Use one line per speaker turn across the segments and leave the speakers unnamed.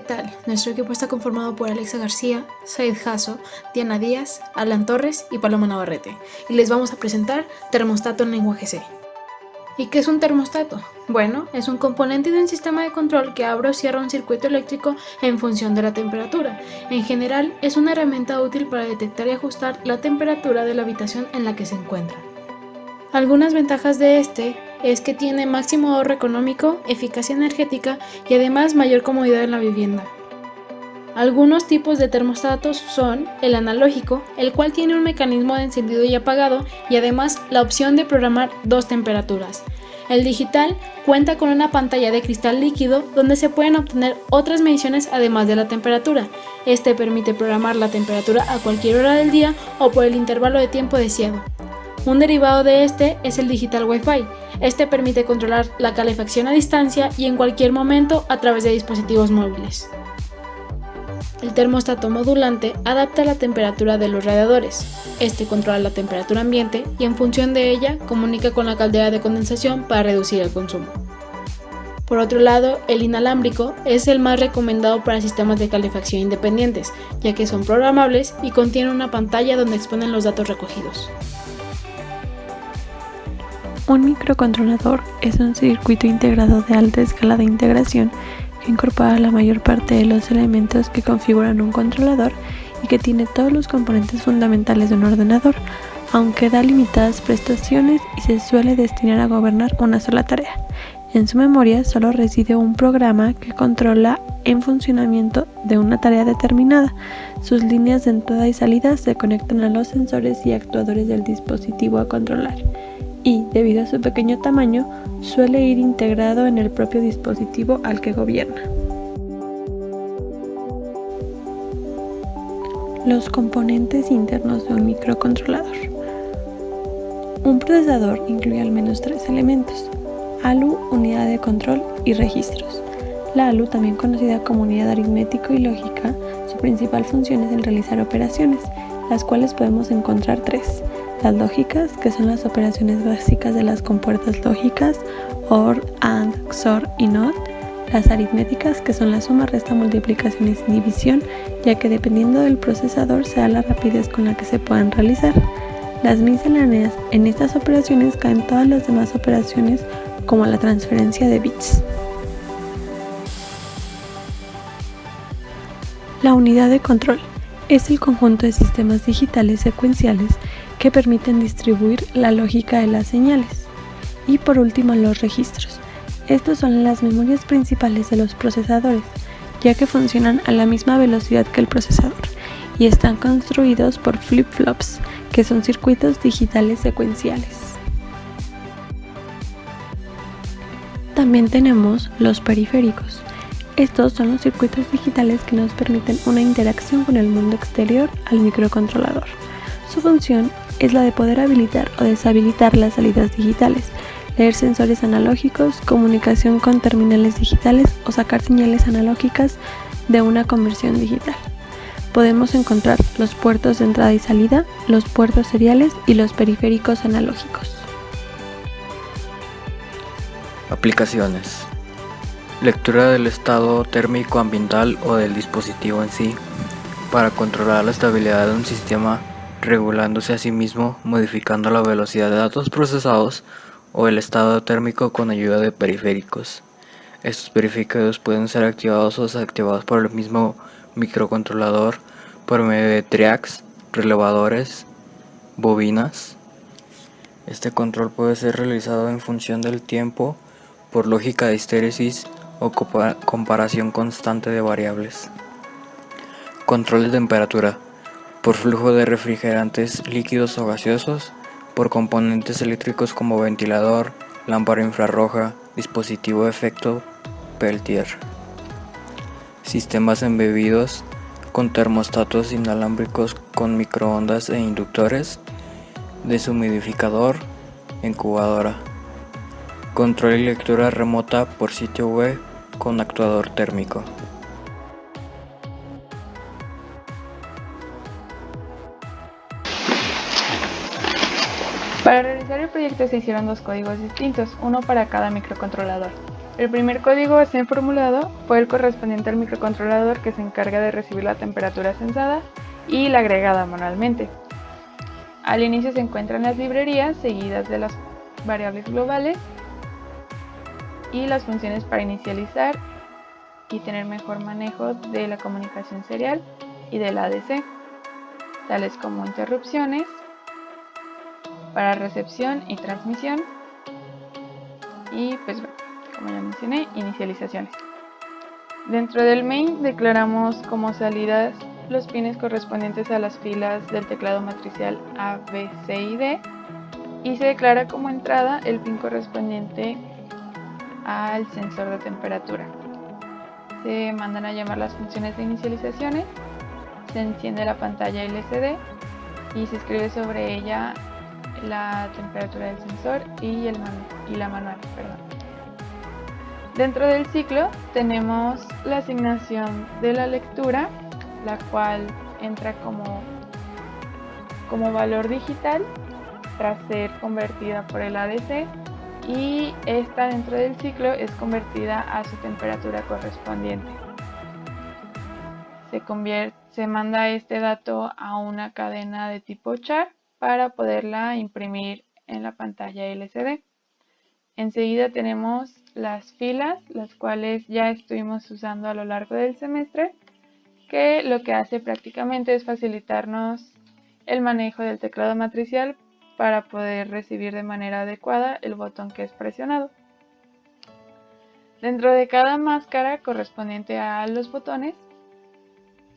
tal? Nuestro equipo está conformado por Alexa García, Said Jasso, Diana Díaz, Alan Torres y Paloma Navarrete, y les vamos a presentar Termostato en lenguaje C. ¿Y qué es un termostato? Bueno, es un componente de un sistema de control que abre o cierra un circuito eléctrico en función de la temperatura. En general, es una herramienta útil para detectar y ajustar la temperatura de la habitación en la que se encuentra. Algunas ventajas de este es que tiene máximo ahorro económico, eficacia energética y además mayor comodidad en la vivienda. Algunos tipos de termostatos son el analógico, el cual tiene un mecanismo de encendido y apagado y además la opción de programar dos temperaturas. El digital cuenta con una pantalla de cristal líquido donde se pueden obtener otras mediciones además de la temperatura. Este permite programar la temperatura a cualquier hora del día o por el intervalo de tiempo deseado. Un derivado de este es el digital Wi-Fi. Este permite controlar la calefacción a distancia y en cualquier momento a través de dispositivos móviles. El termostato modulante adapta la temperatura de los radiadores. Este controla la temperatura ambiente y en función de ella comunica con la caldera de condensación para reducir el consumo. Por otro lado, el inalámbrico es el más recomendado para sistemas de calefacción independientes, ya que son programables y contienen una pantalla donde exponen los datos recogidos.
Un microcontrolador es un circuito integrado de alta escala de integración que incorpora la mayor parte de los elementos que configuran un controlador y que tiene todos los componentes fundamentales de un ordenador, aunque da limitadas prestaciones y se suele destinar a gobernar una sola tarea. En su memoria solo reside un programa que controla en funcionamiento de una tarea determinada. Sus líneas de entrada y salida se conectan a los sensores y actuadores del dispositivo a controlar. Y, debido a su pequeño tamaño, suele ir integrado en el propio dispositivo al que gobierna. Los componentes internos de un microcontrolador. Un procesador incluye al menos 3 elementos: ALU, unidad de control y registros. La ALU, también conocida como unidad aritmético y lógica, su principal función es el realizar operaciones, las cuales podemos encontrar 3. Las lógicas, que son las operaciones básicas de las compuertas lógicas, OR, AND, XOR y NOT. Las aritméticas, que son la suma, resta, multiplicación y división, ya que dependiendo del procesador se da la rapidez con la que se puedan realizar. Las misceláneas, en estas operaciones caen todas las demás operaciones como la transferencia de bits. La unidad de control es el conjunto de sistemas digitales secuenciales que permiten distribuir la lógica de las señales. Y por último, los registros. Estos son las memorias principales de los procesadores, ya que funcionan a la misma velocidad que el procesador y están construidos por flip-flops, que son circuitos digitales secuenciales. También tenemos los periféricos. Estos son los circuitos digitales que nos permiten una interacción con el mundo exterior al microcontrolador. Su función es la de poder habilitar o deshabilitar las salidas digitales, leer sensores analógicos, comunicación con terminales digitales o sacar señales analógicas de una conversión digital. Podemos encontrar los puertos de entrada y salida, los puertos seriales y los periféricos analógicos.
Aplicaciones: lectura del estado térmico ambiental o del dispositivo en sí, para controlar la estabilidad de un sistema, regulándose a sí mismo, modificando la velocidad de datos procesados o el estado térmico con ayuda de periféricos. Estos periféricos pueden ser activados o desactivados por el mismo microcontrolador por medio de triacs, relevadores, bobinas. Este control puede ser realizado en función del tiempo, por lógica de histéresis o comparación constante de variables. Control de temperatura: por flujo de refrigerantes líquidos o gaseosos, por componentes eléctricos como ventilador, lámpara infrarroja, dispositivo de efecto Peltier. Sistemas embebidos con termostatos inalámbricos con microondas e inductores, deshumidificador, incubadora. Control y lectura remota por sitio web con actuador térmico.
Para realizar el proyecto se hicieron 2 códigos distintos, uno para cada microcontrolador.
El primer código a ser formulado fue el correspondiente al microcontrolador que se encarga de recibir la temperatura sensada y la agregada manualmente. Al inicio se encuentran las librerías seguidas de las variables globales y las funciones para inicializar y tener mejor manejo de la comunicación serial y del ADC, tales como interrupciones para recepción y transmisión y pues bueno, como ya mencioné, inicializaciones. Dentro del main declaramos como salidas los pines correspondientes a las filas del teclado matricial A, B, C y D, y se declara como entrada el pin correspondiente al sensor de temperatura. Se mandan a llamar las funciones de inicializaciones, se enciende la pantalla LCD y se escribe sobre ella la temperatura del sensor y la manual. Dentro del ciclo tenemos la asignación de la lectura, la cual entra como valor digital tras ser convertida por el ADC, y esta dentro del ciclo es convertida a su temperatura correspondiente. Se manda este dato a una cadena de tipo char para poderla imprimir en la pantalla LCD. Enseguida tenemos las filas, las cuales ya estuvimos usando a lo largo del semestre, que lo que hace prácticamente es facilitarnos el manejo del teclado matricial para poder recibir de manera adecuada el botón que es presionado. Dentro de cada máscara correspondiente a los botones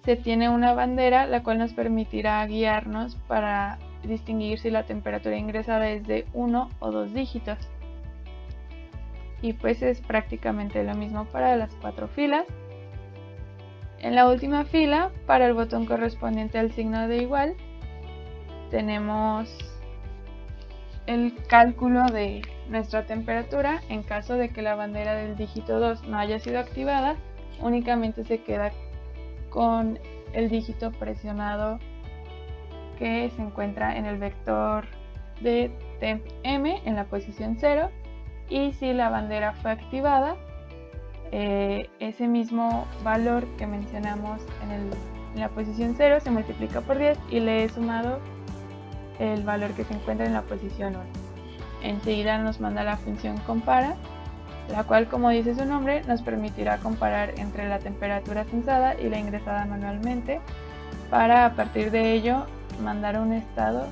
se tiene una bandera, la cual nos permitirá guiarnos para distinguir si la temperatura ingresada es de 1 o 2 dígitos. Y pues es prácticamente lo mismo para las 4 filas. En la última fila, para el botón correspondiente al signo de igual, tenemos el cálculo de nuestra temperatura. En caso de que la bandera del dígito 2 no haya sido activada, únicamente se queda con el dígito presionado que se encuentra en el vector de temp M en la posición 0, y si la bandera fue activada, ese mismo valor que mencionamos en la posición 0 se multiplica por 10 y le he sumado el valor que se encuentra en la posición 1. Enseguida nos manda la función compara, la cual, como dice su nombre, nos permitirá comparar entre la temperatura sensada y la ingresada manualmente, para a partir de ello mandar un estado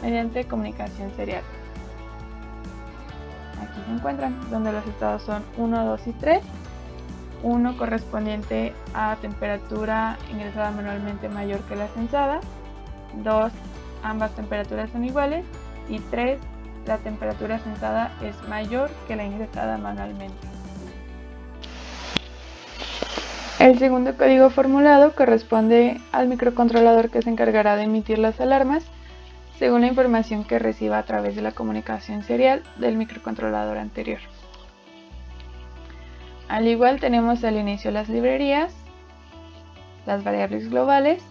mediante comunicación serial. Aquí se encuentran, donde los estados son 1, 2 y 3. 1 correspondiente a temperatura ingresada manualmente mayor que la sensada. 2, ambas temperaturas son iguales. Y 3, la temperatura sensada es mayor que la ingresada manualmente. El segundo código formulado corresponde al microcontrolador que se encargará de emitir las alarmas según la información que reciba a través de la comunicación serial del microcontrolador anterior. Al igual, tenemos al inicio las librerías, las variables globales,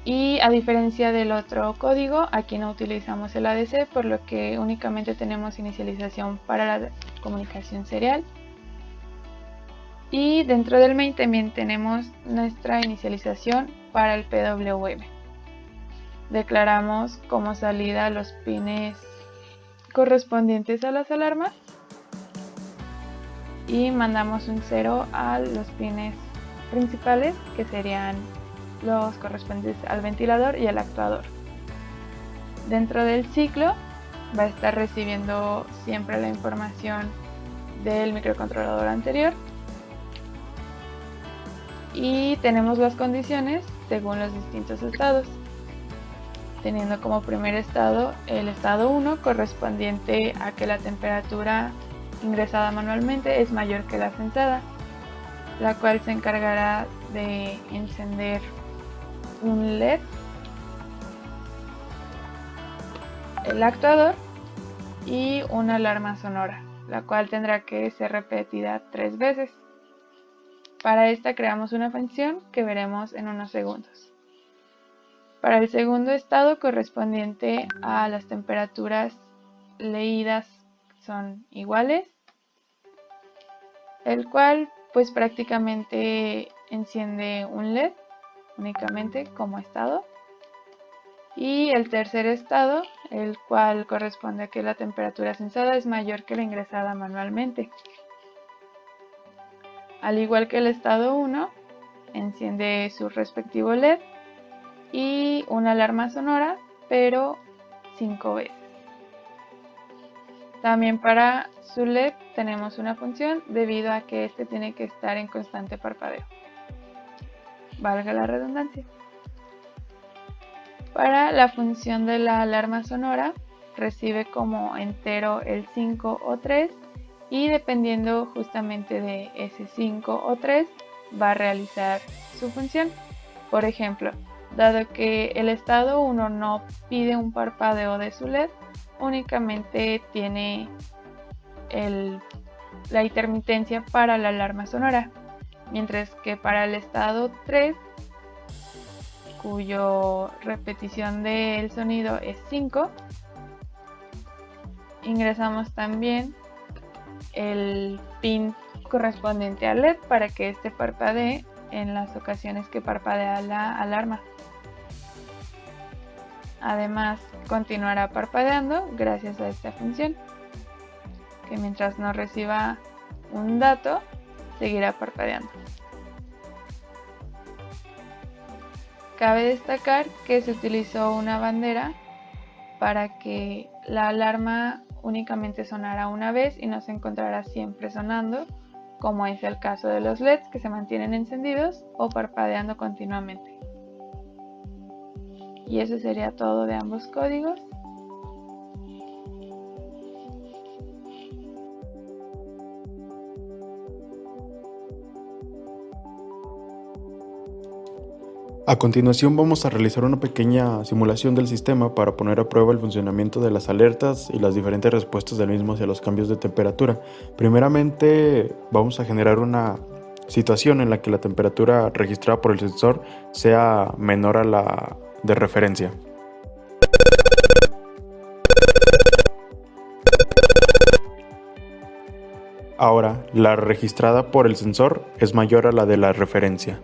y a diferencia del otro código, aquí no utilizamos el ADC, por lo que únicamente tenemos inicialización para la comunicación serial. Y dentro del main también tenemos nuestra inicialización para el PWM. Declaramos como salida los pines correspondientes a las alarmas y mandamos un 0 a los pines principales, que serían los correspondientes al ventilador y al actuador. Dentro del ciclo va a estar recibiendo siempre la información del microcontrolador anterior, y tenemos las condiciones según los distintos estados, teniendo como primer estado el estado 1, correspondiente a que la temperatura ingresada manualmente es mayor que la sensada, la cual se encargará de encender un LED, el actuador y una alarma sonora, la cual tendrá que ser repetida 3 veces. Para esta creamos una función que veremos en unos segundos. Para el segundo estado, correspondiente a las temperaturas leídas son iguales, el cual pues prácticamente enciende un LED únicamente como estado. Y el tercer estado, el cual corresponde a que la temperatura sensada es mayor que la ingresada manualmente. Al igual que el estado 1, enciende su respectivo LED y una alarma sonora, pero 5 veces. También para su LED tenemos una función debido a que este tiene que estar en constante parpadeo. Valga la redundancia. Para la función de la alarma sonora, recibe como entero el 5 o 3 y dependiendo justamente de ese 5 o 3 va a realizar su función. Por ejemplo, dado que el estado 1 no pide un parpadeo de su LED, únicamente tiene la intermitencia para la alarma sonora, mientras que para el estado 3, cuyo repetición del sonido es 5, ingresamos también el pin correspondiente al LED para que este parpadee en las ocasiones que parpadea la alarma. Además, continuará parpadeando gracias a esta función, que mientras no reciba un dato, seguirá parpadeando. Cabe destacar que se utilizó una bandera para que la alarma únicamente sonara una vez y no se encontrará siempre sonando, como es el caso de los LEDs que se mantienen encendidos o parpadeando continuamente. Y eso sería todo de ambos códigos.
A continuación vamos a realizar una pequeña simulación del sistema para poner a prueba el funcionamiento de las alertas y las diferentes respuestas del mismo hacia los cambios de temperatura. Primeramente vamos a generar una situación en la que la temperatura registrada por el sensor sea menor a la de referencia. Ahora, la registrada por el sensor es mayor a la de la referencia.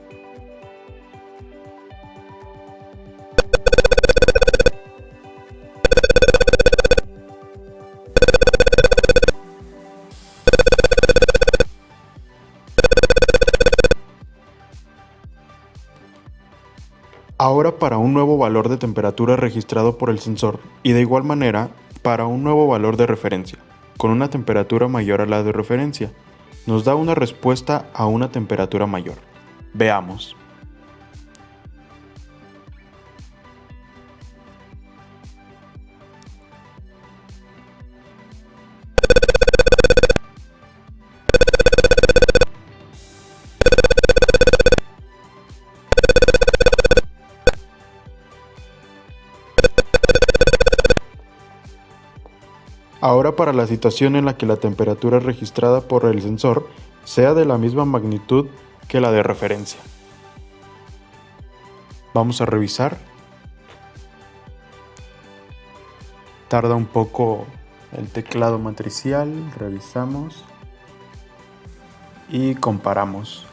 Ahora para un nuevo valor de temperatura registrado por el sensor y de igual manera para un nuevo valor de referencia, con una temperatura mayor a la de referencia, nos da una respuesta a una temperatura mayor. Veamos. Ahora para la situación en la que la temperatura registrada por el sensor sea de la misma magnitud que la de referencia. Vamos a revisar. Tarda un poco el teclado matricial, revisamos y comparamos.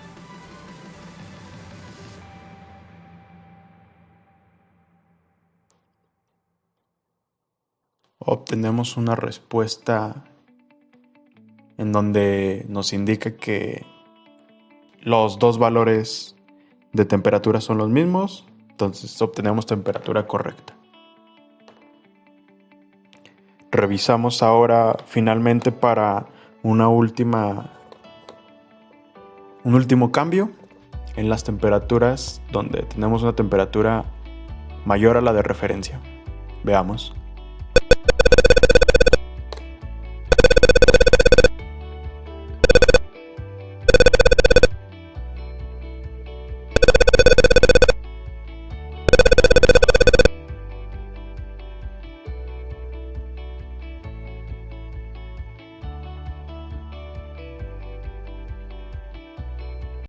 Obtenemos una respuesta en donde nos indica que los dos valores de temperatura son los mismos, entonces obtenemos temperatura correcta. Revisamos ahora finalmente para un último cambio en las temperaturas donde tenemos una temperatura mayor a la de referencia. Veamos.